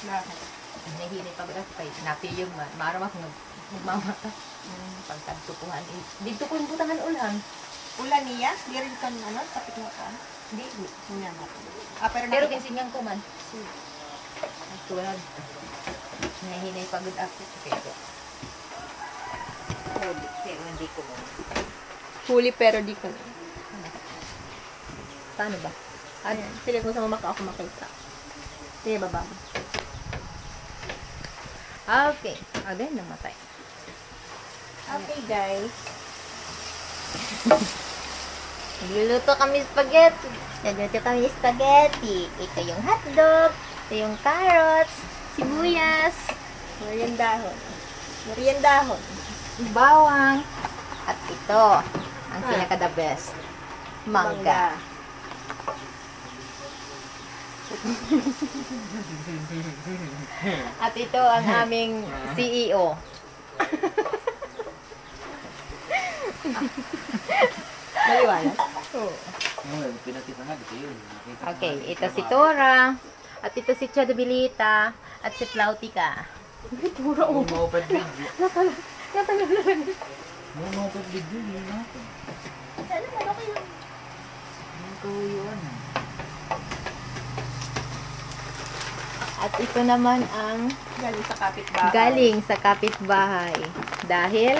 Bakit? Nahinay pa ba kay napi yung maramak magmamata. Pagtagtukuhan. Dito ko yung butangan ulan. Ulan niya? Di rin kan ano? Tapit mo ka? Hindi. Hindi naman. Pero kisingan ko man. Tulad. Nahinay pagod ako. Pero hindi ko mo. Huli pero di ko na. Paano ba? Ayan. Pilit mo sa mama ako makita. Sige, baba. Okay. Again, namatay. Okay, guys. Nagluluto kami spaghetti. Ito yung hotdog. Ito yung carrots. Sibuyas. Meriendahon. Meriendahon. Bawang. At ito. Ang pinaka-the best. Mangga. At ito ang aming CEO. Maliwanag? Oo. Pinatita nga dito yun. Okay, ito si Tora. At ito si Chadabilita. At si Plautica. Tura, oh. Maupad video. Natanggalan. Maupad video yun natin. Ano man, okay lang. Ito yun. At ito naman ang Galing sa kapitbahay. galing sa kapitbahay. Dahil,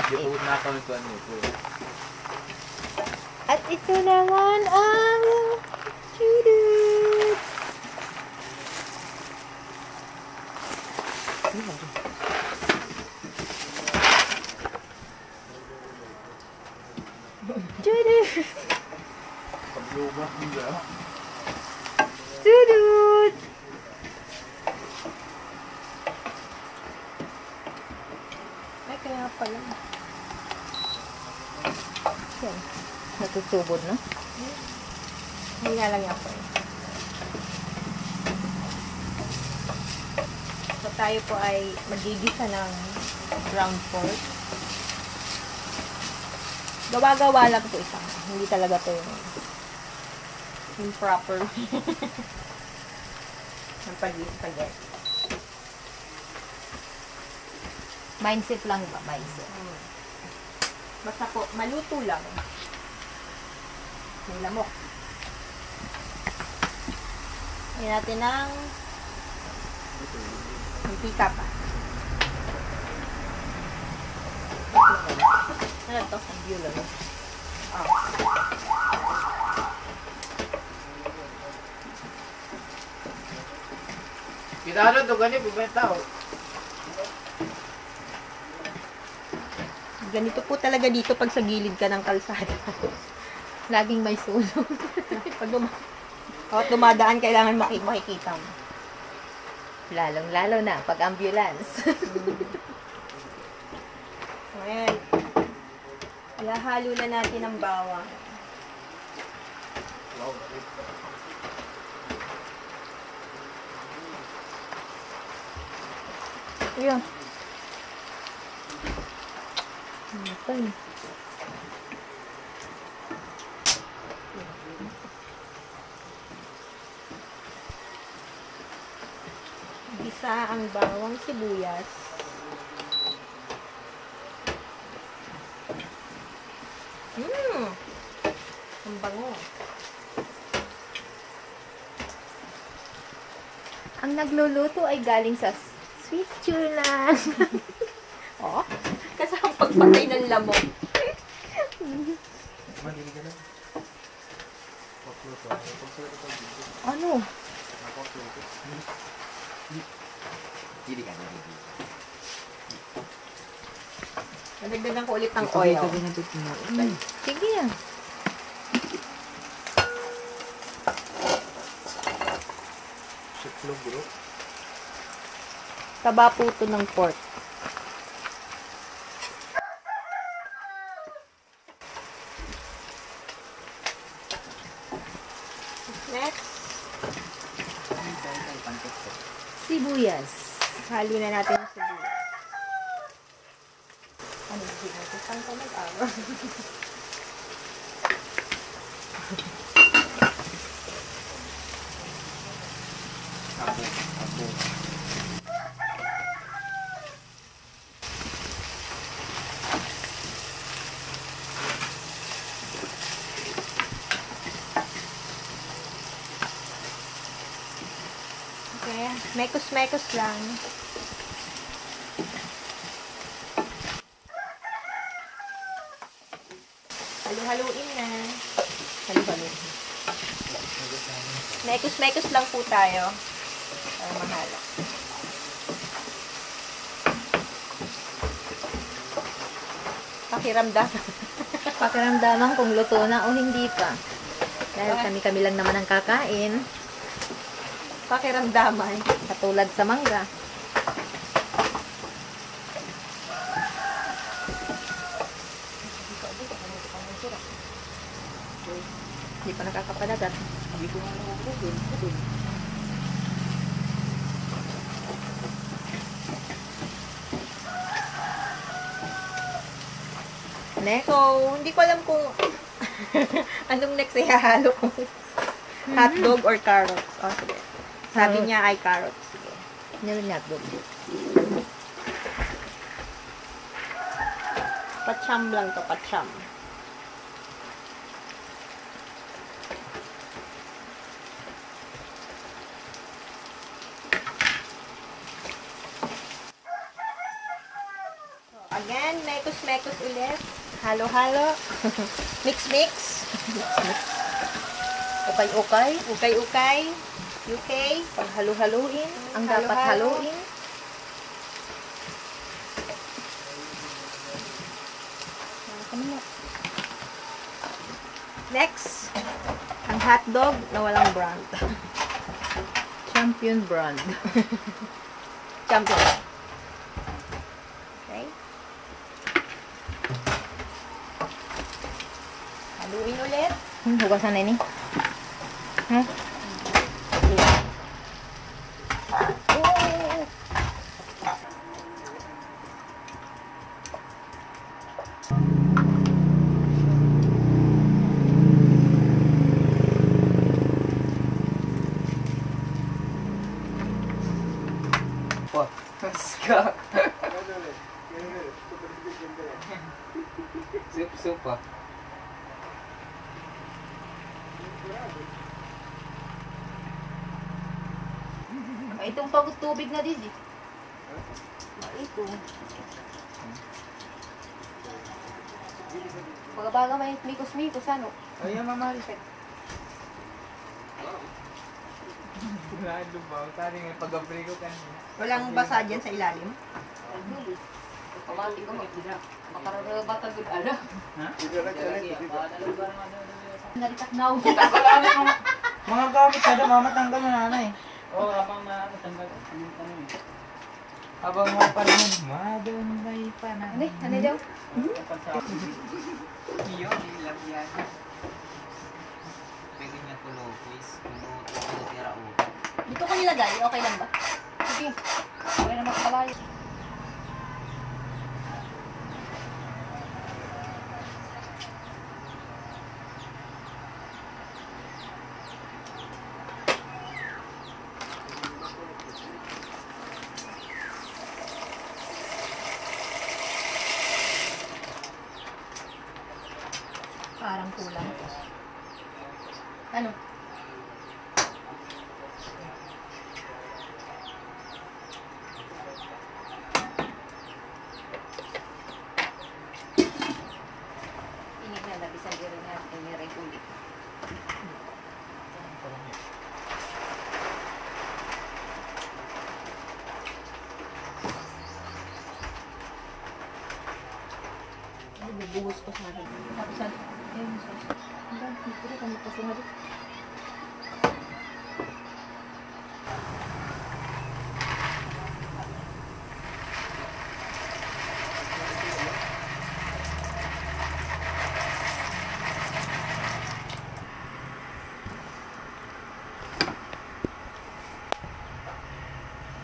Di po na kami ko ano ito. at ito naman ang Judith. Judith. Pagluba nila. Judith. Ay, kaya pala. Yan. Natusubod, no? Hindi nga lang ako. So, tayo po ay magigisa ng ground pork. Gawa-gawa lang po isang. Hindi talaga to yung proper ng pag-spaghetti. Mindset lang ba? Mindset. Basta po, maluto lang. May lamok. Ayan natin ng mantika pa. Ano to? Ang bulan. Kita ano to gani bubenta oh. Ganito po talaga dito pag sa gilid ka ng kalsada. Laging may sulong. Pag dumadaan, kailangan makikita mo. Lalong-lalo na pag ambulance. Ayan. Ihahalo na natin ang bawang. Wow. Ayan. Okay. Gisa ang bawang sibuyas. Ang bango. Ang nagluluto ay galing sa Sweet Tuna. Oh, kasi ang pagpatay ng lamok. Madili ka lang. Pagluto. Ano? Pagluto. Dili ka na. Nadagdagan ko ulit ng oil. Sige yan. Siklog bro. Taba po ito ng pork. Next, Sibuyas. halo na natin yung sibuyas. Ano yung sibuyas? Saan ka mag-araw? Ako. Okay. Mekos-mekos lang. Halu-haluin na. Halu-haluin. Mekos-mekos lang po tayo. Para mahalo. Pakiramdam. Pakiramdaman kung luto na o hindi pa. Dahil kami-kami lang naman ang kakain. Pakiramdaman. Katulad sa mangga. Hindi pa nakakapalagat. Hindi ko nga nakakabog. Next. So, hindi ko alam kung anong next ihahalo ko. Hotdog or carrots. Oh, sige. Sabi Carrot. niya ay carrots. Sige. Nilunyagbog. Pacham lang to, pacham. So, again, mekos-mekos ulit. Halo-halo. Mix-mix. Okay. Ukay-ukay. UK. Paghalu-haluin. Ang dapat Halo-halo. haluin. Next, ang hotdog na walang brand. Champion brand. Champion. Okay. Haluin ulit. Hugasan na ini. Ha? Oh! Wah, ska. Sup ah. Itong pagod tubig na din eh. Ito. Pagbaga may mikos-mikos ano. Ayan, Mama Maricet. Lalo ba? Tari may pag-abri ko kanina. Walang basa dyan sa ilalim. Kamati ko magdira. Makarara ba tagod ala? Ha? Naritak na ako. Mga gamit kada mama tanggal na nanay. Oo, abang matanggal. Abang mo pa rin. Madunay pa na. Ano daw? Iyo, nilagyan. Pwede niya tulo, please. Kung tira o. Dito ko nilagay. Okay lang ba? Sige. Okay na makakalayo. Parang kulang. Ano? Init na labisan din rin natin may regulit. Bubuhos ko sa akin. Tapos, ayun, sauce. Hindi ko kami kasi nga dito.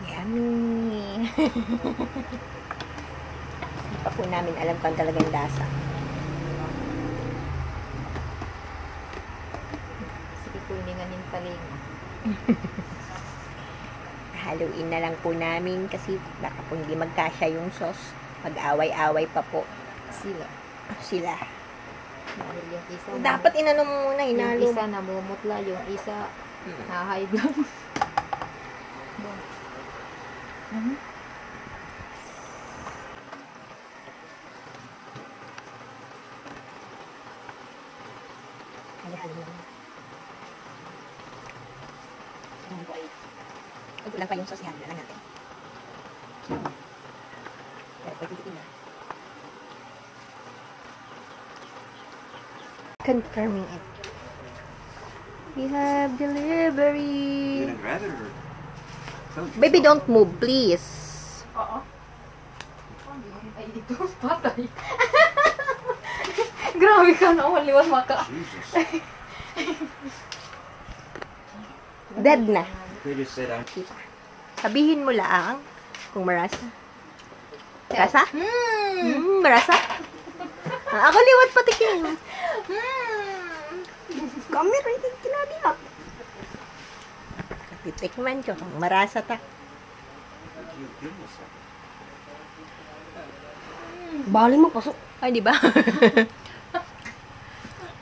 Yummy! Hindi pa po namin alam kung talagang lasa. Sige, kuningan yung taling. haluin na lang po namin kasi baka po hindi magkasya yung sauce. Mag-away-away pa po sila. Dahil yung isa, Dapat inano mo muna, yung hinalo. isa namumutla, yung isa nahayag lang. Kulang pa yung sauce, ihalo na lang natin. Pero pwede titin na. Confirming it. We have delivery. Gonna grab it or? Baby, don't move, please. Oo. Ay, ito. Patay. Grabe ka na. Waliwan maka. Jesus. Dead na. They just said I'm. Sabihin mo lang kung marasa. Marasa? Marasa? Ako liwat patikin. Kami rin yung kinabinot. Titikman ko kung marasa ta. Give me a second. Bali mo, pasok. Ay, di ba?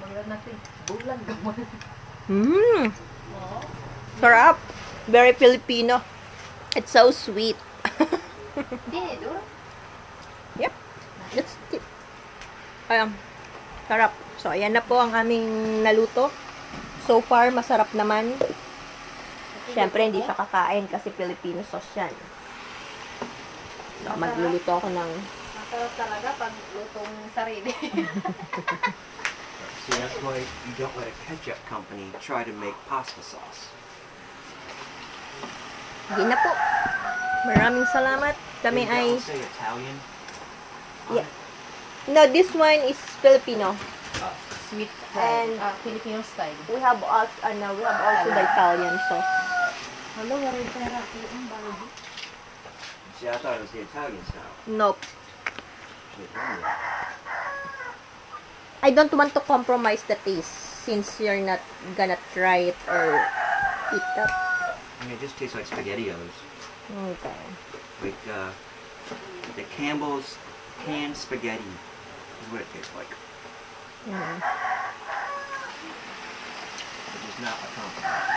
Maglan natin. Bulag ka mo. Sarap. Very Filipino. It's so sweet. Hindi, duro. Yep. It's Ayan. Sarap. So, ayan na po ang aming naluto. So far, masarap naman. Siyempre, hindi siya kakain kasi Filipino sauce yan. So, magluluto ako ng... Masarap talaga pag lutong sarili. See, that's why you don't let a ketchup company try to make pasta sauce. Hindi na po. Maraming salamat. Kami They ay... don't say Italian. Yeah. No, this one is Filipino. Sweet And- Filipino style. We have also, the Italian sauce. Hello, wala yung pera. Ang bago. See, I thought it was the Italian style. Nope. Shit, wrong with it. I don't want to compromise the taste since you're not gonna try it or eat that. I mean, it just tastes like SpaghettiOs. Okay. Like, the Campbell's canned spaghetti is what it tastes like. Mm. Which is not a compliment.